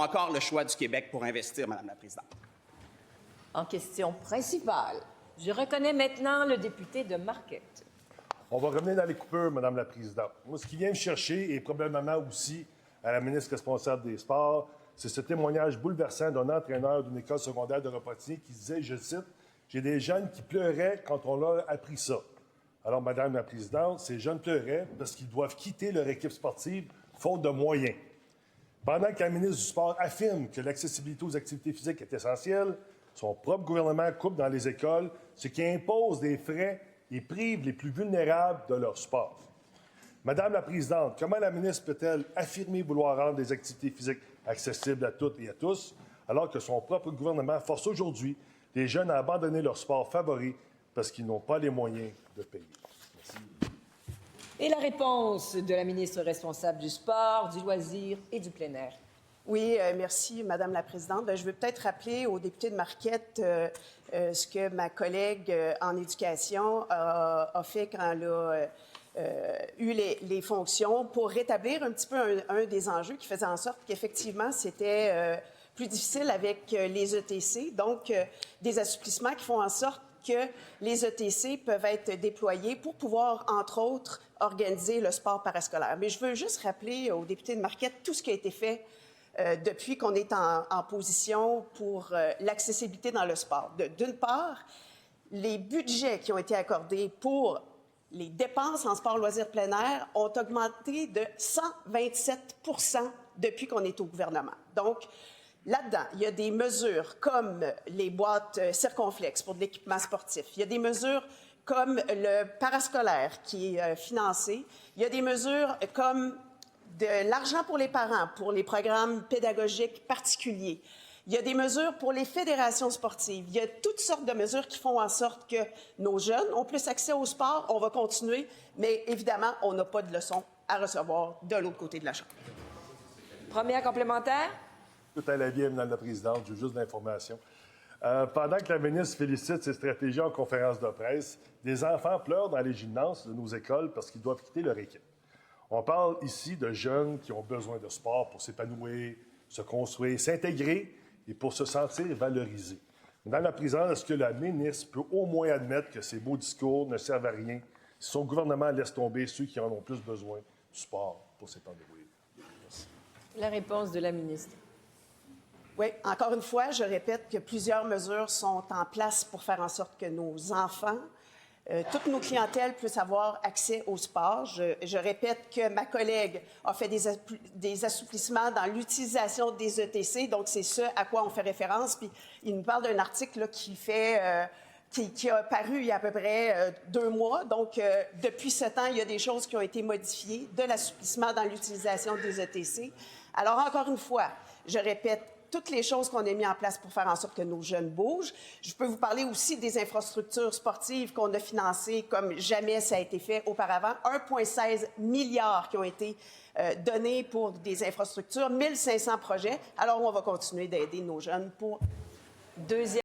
encore le choix du Québec pour investir, Madame la Présidente. En question principale, je reconnais maintenant le député de Marquette. On va revenir dans les coupures, Madame la Présidente. Moi, ce qui vient me chercher, et probablement aussi à la ministre responsable des Sports, c'est ce témoignage bouleversant d'un entraîneur d'une école secondaire de Repentigny qui disait, je cite, « J'ai des jeunes qui pleuraient quand on leur a appris ça. » Alors, Madame la Présidente, ces jeunes pleuraient parce qu'ils doivent quitter leur équipe sportive faute de moyens. Pendant que la ministre du Sport affirme que l'accessibilité aux activités physiques est essentielle, son propre gouvernement coupe dans les écoles, ce qui impose des frais et prive les plus vulnérables de leur sport. Madame la Présidente, comment la ministre peut-elle affirmer vouloir rendre les activités physiques accessibles à toutes et à tous, alors que son propre gouvernement force aujourd'hui les jeunes à abandonner leur sport favori parce qu'ils n'ont pas les moyens de payer? Merci. Et la réponse de la ministre responsable du sport, du loisir et du plein air. Oui, merci, Madame la Présidente. Je veux peut-être rappeler aux députés de Marquette ce que ma collègue en éducation a fait quand elle a eu les fonctions pour rétablir un petit peu un des enjeux qui faisait en sorte qu'effectivement, c'était plus difficile avec les ETC. Donc, des assouplissements qui font en sorte que les ETC peuvent être déployés pour pouvoir, entre autres, organiser le sport parascolaire. Mais je veux juste rappeler aux députés de Marquette tout ce qui a été fait depuis qu'on est en position pour l'accessibilité dans le sport. D'une part, les budgets qui ont été accordés pour les dépenses en sport loisirs plein air ont augmenté de 127 % depuis qu'on est au gouvernement. Donc, là-dedans, il y a des mesures comme les boîtes circonflexes pour de l'équipement sportif. Il y a des mesures comme le parascolaire qui est financé. Il y a des mesures comme de l'argent pour les parents, pour les programmes pédagogiques particuliers. Il y a des mesures pour les fédérations sportives. Il y a toutes sortes de mesures qui font en sorte que nos jeunes ont plus accès au sport. On va continuer, mais évidemment, on n'a pas de leçons à recevoir de l'autre côté de la Chambre. Première complémentaire. Tout à la bien, Madame la Présidente, j'ai juste d'informations. Pendant que la ministre félicite ses stratégies en conférence de presse, des enfants pleurent dans les gymnases de nos écoles parce qu'ils doivent quitter leur équipe. On parle ici de jeunes qui ont besoin de sport pour s'épanouir, se construire, s'intégrer et pour se sentir valorisés. Madame la Présidente, est-ce que la ministre peut au moins admettre que ces beaux discours ne servent à rien si son gouvernement laisse tomber ceux qui en ont plus besoin du sport pour s'épanouir? Merci. La réponse de la ministre. Oui, encore une fois, je répète que plusieurs mesures sont en place pour faire en sorte que nos enfants, toutes nos clientèles puissent avoir accès au sport. Je répète que ma collègue a fait des assouplissements dans l'utilisation des ETC, donc c'est ce à quoi on fait référence. Puis il nous parle d'un article là, qui a paru il y a à peu près 2 mois. Donc, depuis ce temps, il y a des choses qui ont été modifiées, de l'assouplissement dans l'utilisation des ETC. Alors, encore une fois, je répète, toutes les choses qu'on a mises en place pour faire en sorte que nos jeunes bougent. Je peux vous parler aussi des infrastructures sportives qu'on a financées comme jamais ça a été fait auparavant. 1,16 milliard qui ont été donnés pour des infrastructures, 1500 projets. Alors, on va continuer d'aider nos jeunes pour... Deuxième